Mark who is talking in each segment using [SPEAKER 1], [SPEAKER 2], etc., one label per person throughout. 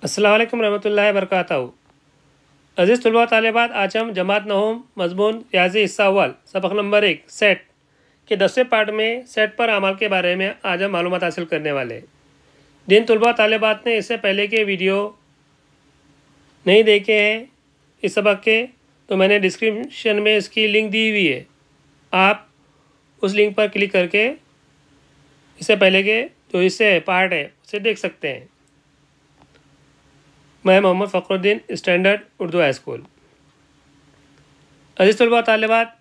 [SPEAKER 1] अस्सलाम वालेकुम रहमतुल्लाहि वबरकातुहू। अज़ीज़ तलबा तालिबात, आज हम जमात नहूम मज़मून रियाज़ी हिस्सा अव्वल सबक नंबर 1 सेट के 10वें पार्ट में सेट पर अमल के बारे में आज हम मालूमात हासिल करने वाले। जिन तलबा तालिबात ने इससे पहले के वीडियो नहीं देखे हैं इस सबक के, तो मैंने डिस्क्रिप्शन में इसकी लिंक दी हुई है। आप उस लिंक पर क्लिक करके इससे पहले के जो इससे पार्ट है उसे देख सकते हैं। मैं Mohammed Fakhruddin, standard Urdu high school. अज़ीज़ तलबा तालिबात,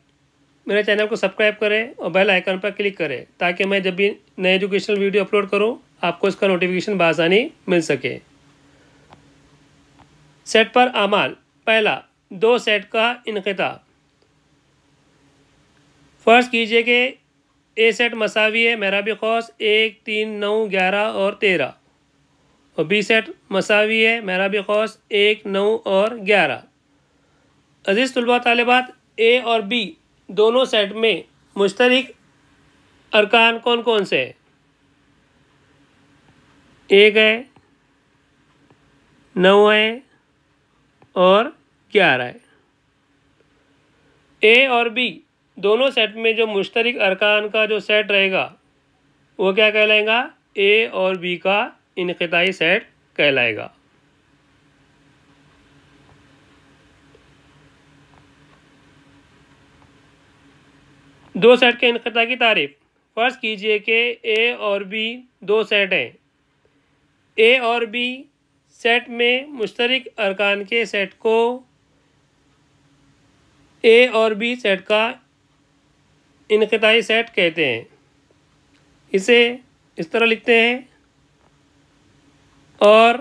[SPEAKER 1] मेरे चैनल को सब्सक्राइब करें और बेल आइकन पर क्लिक करें ताकि मैं जब भी नए एजुकेशनल वीडियो अपलोड करूं आपको इसका नोटिफिकेशन बआसानी मिल सके। सेट पर अमाल। पहला, दो सेट का इनक़िता। फ़र्ज़ कीजिए कि ए सेट मसावी है मेराबी ख़ौस 1, 3, 9, 11 और 13 और बी सेट मसावी है मेराबी ख़ौस 1, 9 और 11। अज़ीज़ तलबा तालिबात, ए और बी दोनों सेट में मुश्तरक अरकान कौन कौन से हैं? 1 है, 9 है और 11 है। ए और बी दोनों सेट में जो मुश्तरक अरकान का जो सेट रहेगा वो क्या कहलाएगा? ए और बी का इनक़िताई सेट कहलाएगा। दो सेट के इनक़िता की तारीफ़। फ़र्ज़ कीजिए कि ए और बी दो सेट हैं। ए और बी सेट में मुश्तरक अरकान के सेट को ए और बी सेट का इनक़िताई सेट कहते हैं। इसे इस तरह लिखते हैं और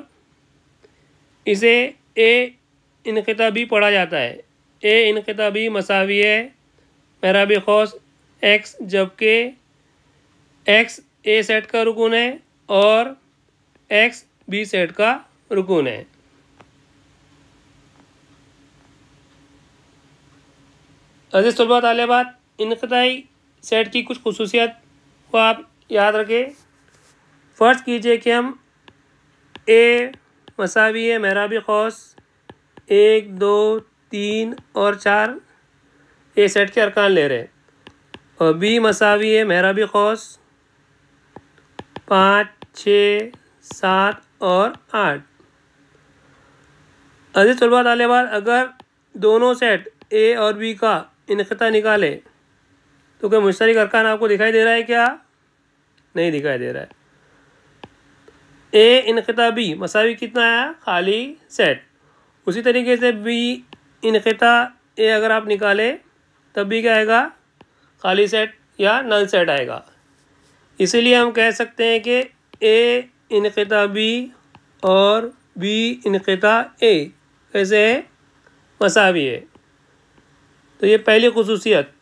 [SPEAKER 1] इसे ए इनक़िता बी पढ़ा जाता है। ए इनक़िता बी मसावी है मेराबी ख़ौस एक्स, जबकि एक्स ए सेट का रुकून है और एक्स बी सेट का रुकून है। अज़ीज़ तलबा तालिबात, इनक़िताई सेट की कुछ ख़ुसूसियत को आप याद रखें। फ़र्ज़ कीजिए कि हम ए मसावी है मेराबी ख़ौस 1, 2, 3 और 4 ए सेट के अरकान ले रहे हैं और बी मसावी है मेराबी ख़ौस 5, 6, 7 और 8। अज़ीज़ तलबा तालिबात, अगर दोनों सेट ए और बी का इनक़िता निकाले तो क्या मुश्तरक अरकान आपको दिखाई दे रहा है? क्या नहीं दिखाई दे रहा है। ए इनक़िता बी मसावी कितना आया? खाली सेट। उसी तरीके से बी इनक़िता ए अगर आप निकालें तब भी क्या आएगा? खाली सेट या नल सेट आएगा। इसीलिए हम कह सकते हैं कि ए इनक़िता बी और बी इनक़िता ए कैसे है? मसावी है। तो ये पहली ख़ुसूसियत,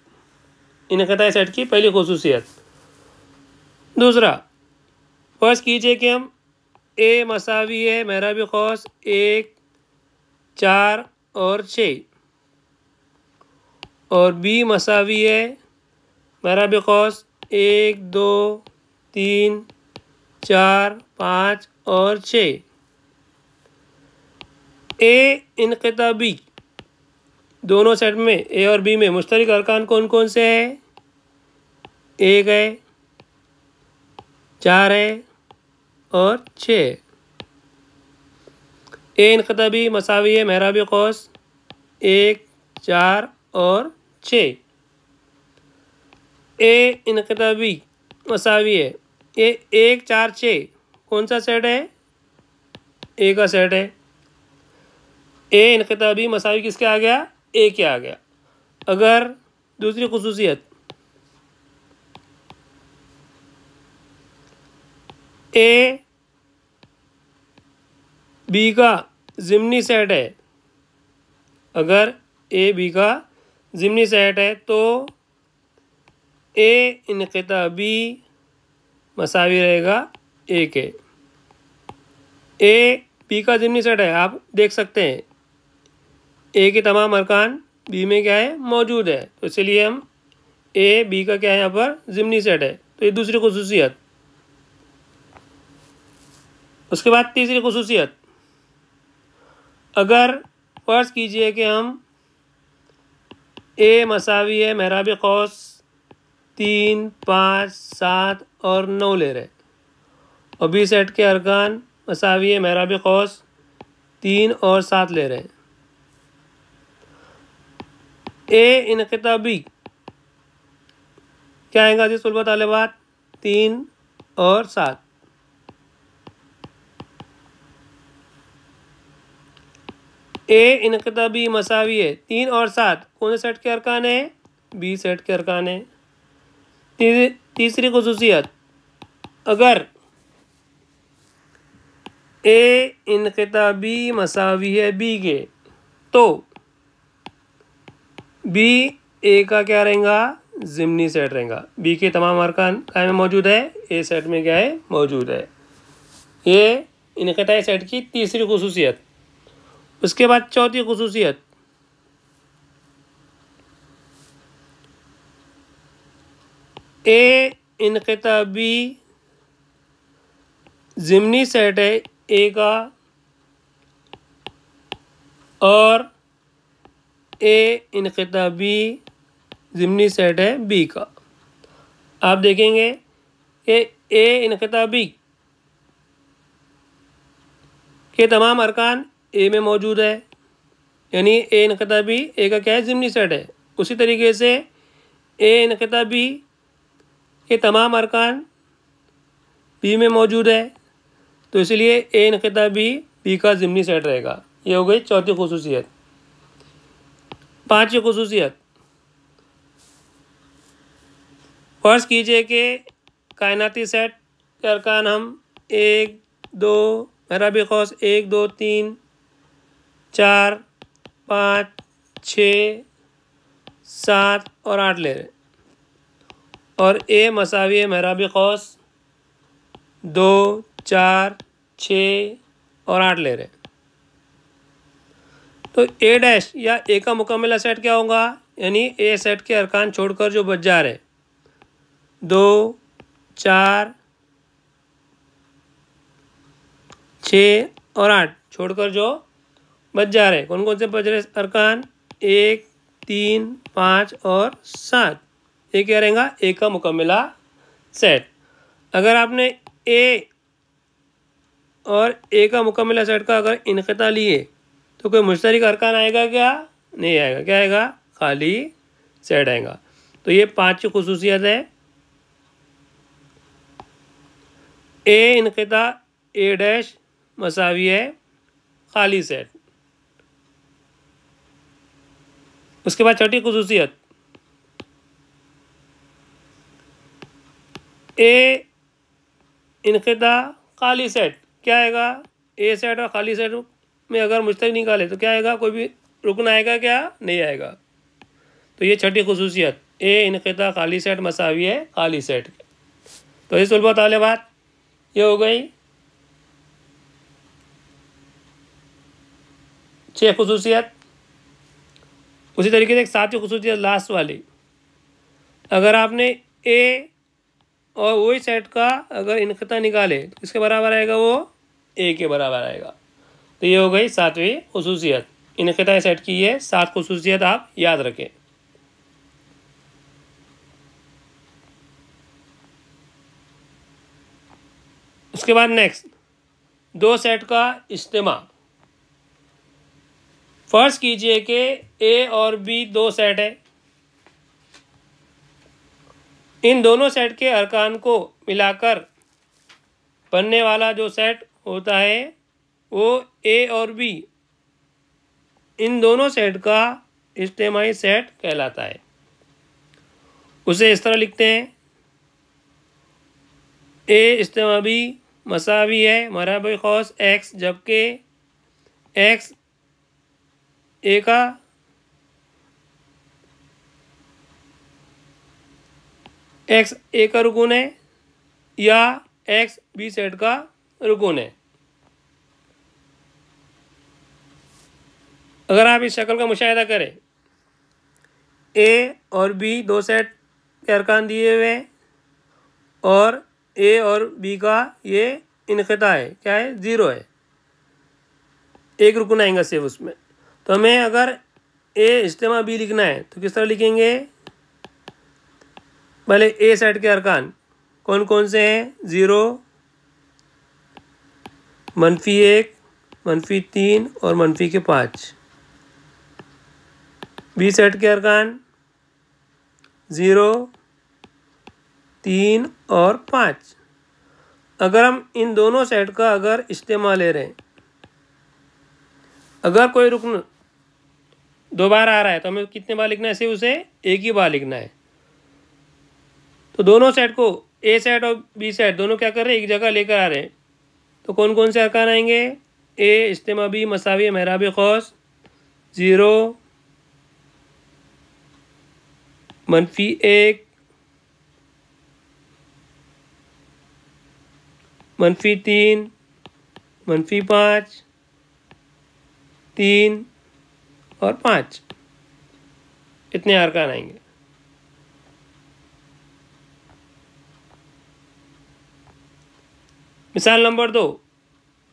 [SPEAKER 1] इनक़िताई सेट की पहली ख़ुसूसियत। दूसरा, फ़र्ज़ कीजिए कि हम ए मसावी है मेराबी ख़ौस 1, 4 और 6 और बी मसावी है मेराबी ख़ौस 1, 2, 3, 4, 5 और 6। ए इनक़िता बी दोनों सेट में ए और बी में मुश्तरक अरकान कौन कौन से हैं? 1 है, 4 है और 6। ए इनक़िता बी मसावी है मेराबी ख़ौस 1, 4 और 6। ए इनक़िता बी मसावी है ये 1, 4, 6 कौन सा सेट है? ए का सेट है। ए इनक़िता बी मसावी किसके आ गया? ए के आ गया। अगर दूसरी ख़ुसूसियत, ए बी का ज़िम्नी सेट है, अगर ए बी का ज़िम्नी सेट है तो ए इनक़िता बी मसावी रहेगा ए के। ए बी का ज़िम्नी सेट है, आप देख सकते हैं ए के तमाम अरकान बी में क्या है? मौजूद है। तो इसलिए हम ए बी का क्या है यहाँ पर? ज़िम्नी सेट है। तो ये दूसरी ख़ुसूसियत। उसके बाद तीसरी ख़ुसूसियत, अगर फ़र्ज़ कीजिए कि हम ए मसावी है महराब कौस 3, 5, 7 और 9 ले रहे और बी सेट के अरकान मसावी है महराब कौस 3 और 7 ले रहे हैं। ए इनक़िता बी क्या आएगा जी सुलभ तालिबात 3 और 7। ए इनक़िता बी मसावी है 3 और 7 कौन से सेट के अरकान है बी सेट के अरकान है। तीसरी खुसूसियत अगर ए इनक़िता बी मसावी है बी के तो बी ए का क्या रहेगा ज़िमनी सेट रहेगा। बी के तमाम अरकान काय में मौजूद है ए सेट में क्या है मौजूद है। ये इनक़िता सेट की तीसरी खुसूसियत। उसके बाद चौथी खुसूसियत ए इनक़िता बी ज़िमनी सेट है ए का और ए इनक़िता बी ज़िमनी सेट है बी का। आप देखेंगे कि ए इनक़िता बी के तमाम अरकान ए में मौजूद है, यानी ए इनक़िता बी ए का क्या है ज़िमनी सेट है। उसी तरीके से ए इनक़िता बी के तमाम अरकान बी में मौजूद है, तो इसलिए ए इनक़िता बी का ज़िमनी सेट रहेगा। ये हो गई चौथी खुसूसियत। पांचवी खुसूसियत फ़र्ज़ कीजिए कि कायनाती सेट के अरकान हम 1, 2 महराब कौस 1, 2, 3, 4, 5, 6, 7 और 8 ले रहे और ए मसावी है महराब कौस 2, 4, 6 और 8 ले रहे। तो ए डैश या ए का मुकम्मला सेट क्या होगा, यानी ए सेट के अरकान छोड़कर जो बच जा रहे 2, 4, 6 और 8 छोड़कर जो बच जा रहे कौन कौन से बच रहे अरकान 1, 3, 5 और 7, ये क्या रहेगा ए का मुकम्मला सेट। अगर आपने ए और ए का मुकम्मला सेट का अगर इनक़िता लिए तो कोई मुश्तरक अरकान आएगा क्या, नहीं आएगा। क्या आएगा खाली सेट आएगा। तो ये पांचवी खुसूसियत है ए इनक़िता ए डैश मसावी है खाली सेट। उसके बाद छठी खुसूसियत ए इनक़िता खाली सेट क्या आएगा, ए सेट और खाली सेट में अगर मुश्तरक निकाले तो क्या आएगा, कोई भी रुकन आएगा क्या, नहीं आएगा। तो ये छठी खुसूसियत ए इनक़िता खाली सेट मसावी है खाली सेट। तो ये सुलभ तालिबात ये हो गई 6 खुसूसियत। उसी तरीके से एक 7वीं खुसूसियत लास्ट वाली, अगर आपने ए और वही सेट का अगर इनक़िता निकाले तो किसके बराबर आएगा, वो ए के बराबर आएगा। तो ये हो गई 7वीं खुसूसियत। इनक़िता सेट की ये 7 खुसूसियत आप याद रखें। उसके बाद नेक्स्ट दो सेट का इज्तिमा। फ़र्ज़ कीजिए कि ए और बी दो सेट है, इन दोनों सेट के अरकान को मिलाकर बनने वाला जो सेट होता है वो ए और बी इन दोनों सेट का इज्तिमाई सेट कहलाता है। उसे इस तरह लिखते हैं ए इज्तिमा बी मसावी है महराब कौस एक्स, जबकि एक्स ए का एक्स ए का रुकून है या एक्स बी सेट का रुकून है। अगर आप इस शक्ल का मुशाहिदा करें, ए और बी दो सेट के अरकान दिए हुए हैं और ए और बी का ये इनक़िता है क्या है, 0 है। एक रुकन आएगा सिर्फ उसमें। तो हमें अगर ए इज्तिमा बी लिखना है तो किस तरह लिखेंगे? पहले ए सेट के अरकान कौन कौन से हैं? 0, -1, -3 और -5। बी सेट के अरकान 0, 3 और 5। अगर हम इन दोनों सेट का अगर इस्तेमाल ले रहे हैं, अगर कोई रुकन 2 बार आ रहा है तो हमें कितने बार लिखना है? सिर्फ उसे एक ही बार लिखना है। तो दोनों सेट को, ए सेट और बी सेट दोनों क्या कर रहे हैं? एक जगह लेकर आ रहे हैं। तो कौन कौन से अरकान आएंगे? ए इज्तिमा बी मसावी मेहराब खौस 0, -1, -3, -5, 3 और 5। इतने अरकान आएंगे। मिसाल नंबर 2,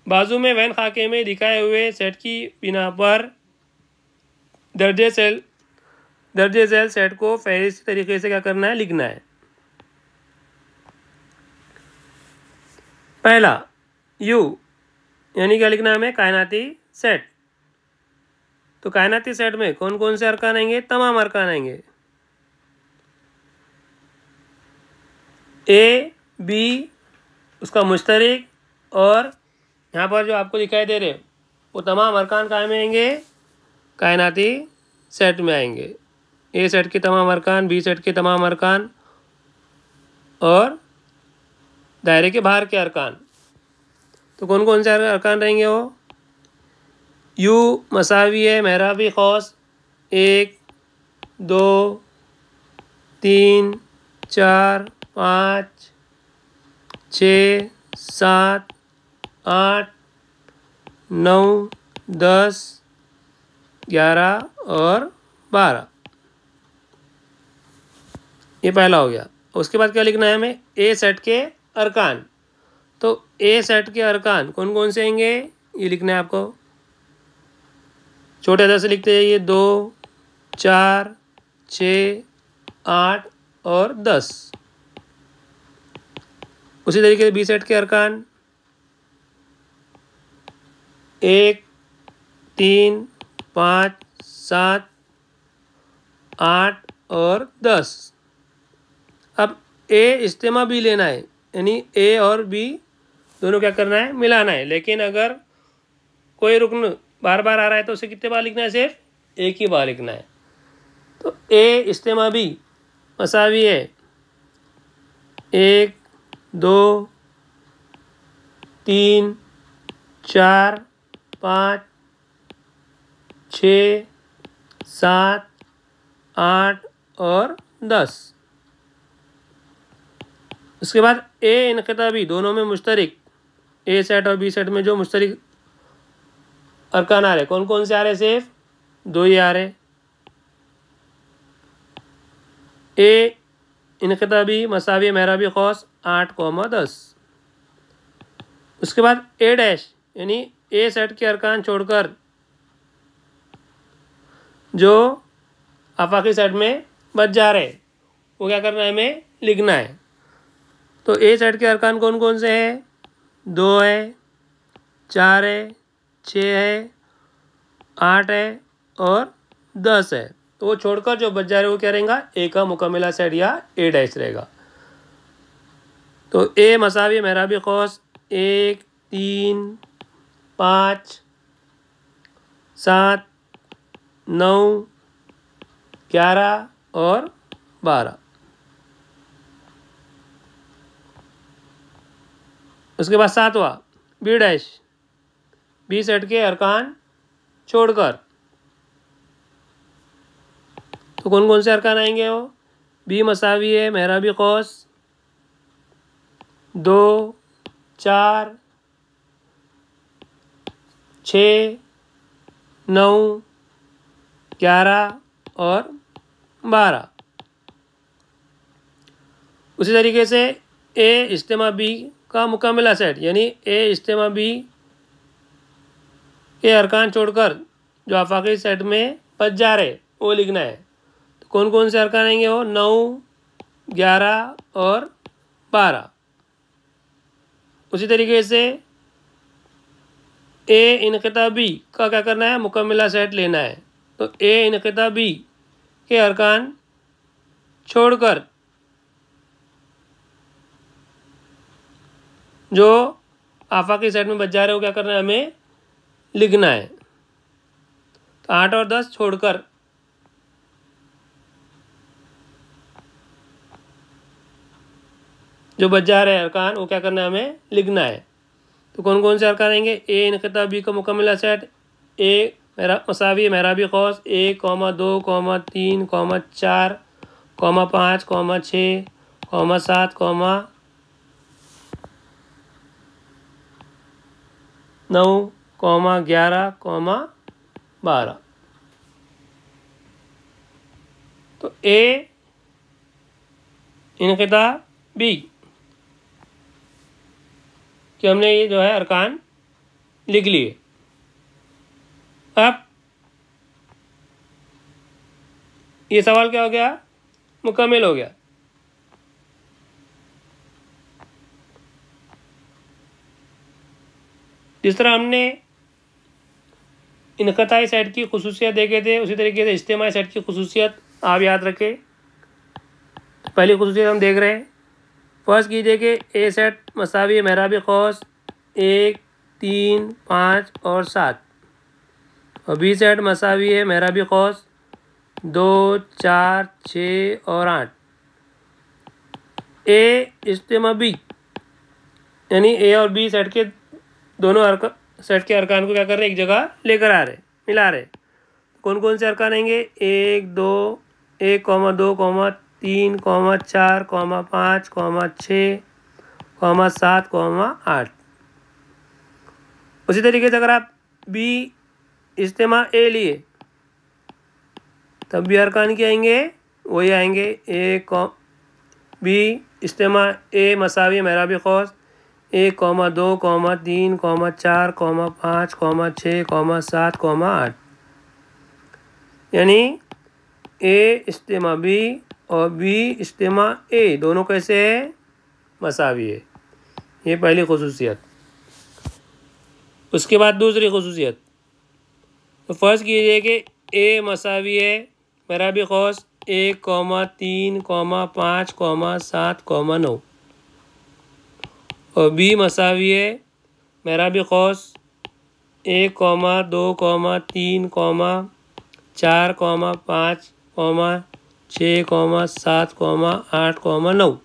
[SPEAKER 1] बाजू में वैन खाके में दिखाए हुए सेट की बिना पर दर्जे झैल सेट को फहरिस्ती तरीके से क्या करना है? लिखना है। पहला यू, यानी क्या लिखना है हमें? कायनाती सेट। तो कायनाती सेट में कौन कौन से अरकान आएंगे? तमाम अरकान आएंगे। ए बी उसका मुश्तरिक, और यहाँ पर जो आपको दिखाई दे रहे वो तमाम अरकान कहाँ में आएंगे? कायनाती सेट में आएंगे। ए सेट के तमाम अरकान, बी सेट के तमाम अरकान और दायरे के बाहर के अरकान। तो कौन कौन से अरकान रहेंगे वो? यू मसावी है मेहराबी खौस 1, 2, 3, 4, 5, 6, 7, 8, 9, 10, 11 और 12। ये पहला हो गया। उसके बाद क्या लिखना है हमें? ए सेट के अरकान। तो ए सेट के अरकान कौन कौन से आएंगे? ये लिखना है आपको। छोटे अदर से लिखते जाइए। 2, 4, 6, 8 और 10। उसी तरीके से बी सेट के अरकान 1, 3, 5, 7, 8 और 10। अब ए इज्तिमा बी लेना है, यानी ए और बी दोनों क्या करना है? मिलाना है। लेकिन अगर कोई रुकन बार बार आ रहा है तो उसे कितने बार लिखना है? सिर्फ एक ही बार लिखना है। तो ए इज्तिमा बी मसावी है 1, 2, 3, 4, 5, 6, 7, 8 और 10। उसके बाद ए इनक़िताबी दोनों में मुश्तरिक, ए सेट और बी सेट में जो मुश्तरिक अरकान आ रहे कौन कौन से आ रहे? सिर्फ 2 ही आ रहे। ए इनक़िताबी मसावी मेहराबी खौस 8, 10। उसके बाद ए डैश, यानी ए सेट के अरकान छोड़कर जो आफाकी सेट में बच जा रहे वो क्या करना है? हमें लिखना है। तो ए सेट के अरकान कौन कौन से हैं? 2 है, 4 है, 6 है, 8 है और 10 है। तो वो छोड़कर जो बच जा रहे वो क्या रहेगा? ए का मुकम्मला सेट या ए डैश रहेगा। तो ए मसावी मेहराबी खौस 1, 3, 5, 7, 9, 11 और 12। उसके बाद 7वां बी डैश, बी सेट के अरकान छोड़कर। तो कौन कौन से अरकान आएंगे वो? बी मसावी है मेहराबी कौस 2, 4, 6, 9, 11 और 12। उसी तरीके से ए इज्तिमा बी का मुकम्मला सेट, यानी ए इज्तिमा बी के अरकान छोड़कर जो आफाकी सेट में बच जा रहे वो लिखना है। तो कौन कौन से अरकान आएंगे वो? 9, 11 और 12। उसी तरीके से ए इनक़िता बी का क्या करना है? मुकम्मिला सेट लेना है। तो ए इनक़िता बी के अरकान छोड़कर जो आफाकी सेट में बच जा रहे हो क्या करना है? हमें लिखना है। तो 8 और 10 छोड़कर जो बच जा रहे हैं अरकान वो क्या करना है? हमें लिखना है। तो कौन कौन से अरकान आएंगे? ए इनक़िता बी का मुकम्मिला सेट, ए मसावी मेहराबी क़ौस 1, 2, 3, 4, 5, 6, 7, 9, 11, 12। तो ए इनक़िता बी कि हमने ये जो है अरकान लिख लिए। अब ये सवाल क्या हो गया? मुकम्मिल हो गया। जिस तरह हमने इनक़ताई सेट की खुसूसियत देखे थे उसी तरीके से इज्तिमाई सेट की खुसूसियत आप याद रखें। पहली खुसूसियत हम देख रहे हैं। फर्स्ट कीजिए कि ए सेट मसावी मेहराबी क़ौस 1, 3, 5 और 7 और बी सेट मसावी है मेहराबी क़ौस 2, 4, 6 और 8। ए इज्तिमा बी यानी ए और बी सेट के दोनों सेट के अरकान को क्या कर रहे हैं? एक जगह लेकर आ रहे, मिला रहे। कौन कौन से अरकान आएंगे? 1, 2, 1, 2, 3, 4, 5, 6, 7, 8। उसी तरीके से अगर आप बी इज्तिमा ए लिए तब भी अरकान क्या आएंगे? वही आएंगे। ए बी इज्तिमा ए मसावी मेहराबी क़ौस 1, 2, 3, 4, 5, 6, 7, 8। यानी ए इज्तिमा बी और बी इज्तिमा ए दोनों कैसे है? मसावी है। ये पहली खुसूसियत। उसके बाद दूसरी खुसूसियत। तो फर्ज कीजिए कि ए मसावी है मेहराबी क़ौस 1, 3, 5, 7, 9 और बी मसावी है मेहराबी क़ौस 1, 2, 3, 4, 5, 6, 7, 8, 9।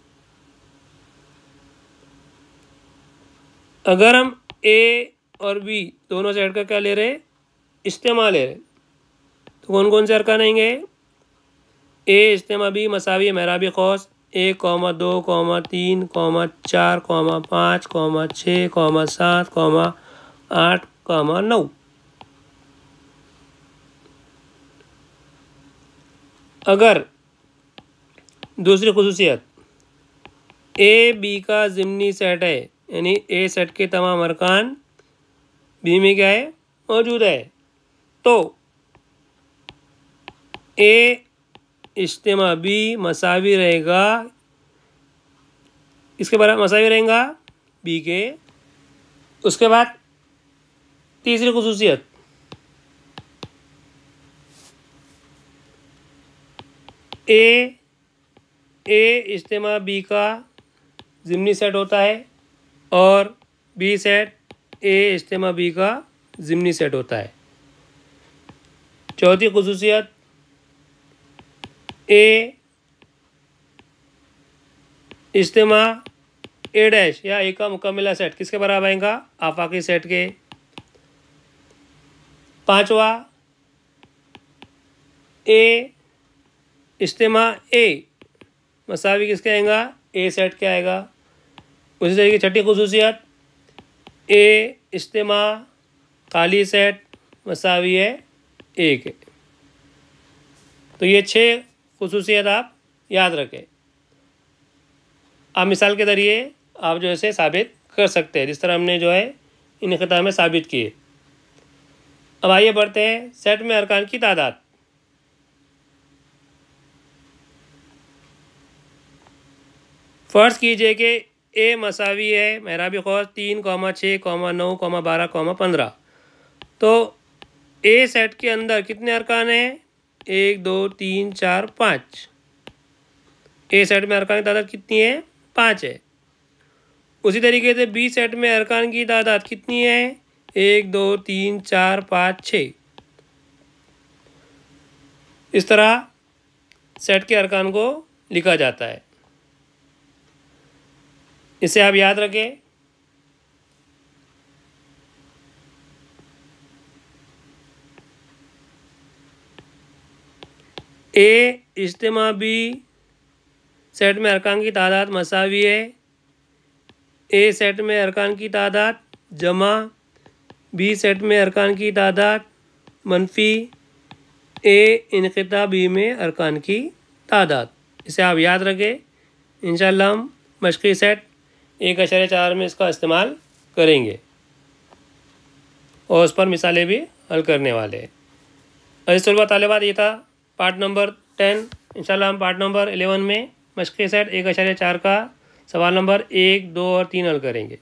[SPEAKER 1] अगर हम ए और बी दोनों सेट का क्या ले रहे? इज्तिमा ले रहे। तो कौन कौन से अरकान आएंगे? ए इज्तिमा बी मसावी मेहराबी क़ौस 1, 2, 3, 4, 5, 6, 7, 8, 9। अगर दूसरी खुसूसियत ए बी का ज़िमनी सेट है यानी ए सेट के तमाम अरकान बी में क्या है? मौजूद है। तो ए इज्तिमा बी मसावी रहेगा, इसके बराबर मसावी रहेगा बी के। उसके बाद तीसरी खुसूसियत ए इज्तिमा बी का ज़िमनी सेट होता है और बी सेट ए इज्तिमा बी का ज़िमनी सेट होता है। चौथी खुसूसियत ए इज्तिमा ए डैश या ए का मुकम्मिला सेट किसके बराबर आएगा? आफाकी सेट के। पांचवा ए इज्तिमा ए मसावी किसके आएगा? ए सेट के आएगा। उसी तरीके छठी खुसूसियत ए इज्तिमा खाली सेट मसावी है ए के। तो ये 6 खुसूसियत आप याद रखें। आप मिसाल के ज़रिए आप जो है साबित कर सकते हैं जिस तरह हमने जो है इनक़िता में साबित किए। अब आइए बढ़ते हैं सेट में अरकान की तादाद। फ़र्ज़ कीजिए कि ए मसावी है मेहराबी खौज 3, 6, 9, 12, 15। तो ए सेट के अंदर कितने अरकान हैं? 1, 2, 3, 4, 5। ए सेट में अरकान की तादाद कितनी है? 5 है। उसी तरीके से बी सेट में अरकान की तादाद कितनी है? 1, 2, 3, 4, 5, 6। इस तरह सेट के अरकान को लिखा जाता है। इसे आप याद रखें। ए इज्तिमा बी सेट में अरकान की तादाद मसावी है। ए सेट में अरकान की तादाद जमा बी सेट में अरकान की तादाद मनफी ए इनक़िता बी में अरकान की तादाद। इसे आप याद रखें। इंशाअल्लाह हम मशक़ी सेट 1.4 में इसका इस्तेमाल करेंगे और उस पर मिसालें भी हल करने वाले हैं। अज़ीज़ तलबा तालिबात, ये था पार्ट नंबर 10। इंशाअल्लाह हम पार्ट नंबर 11 में मशक़ी सेट 1.4 का सवाल नंबर 1, 2 और 3 हल करेंगे।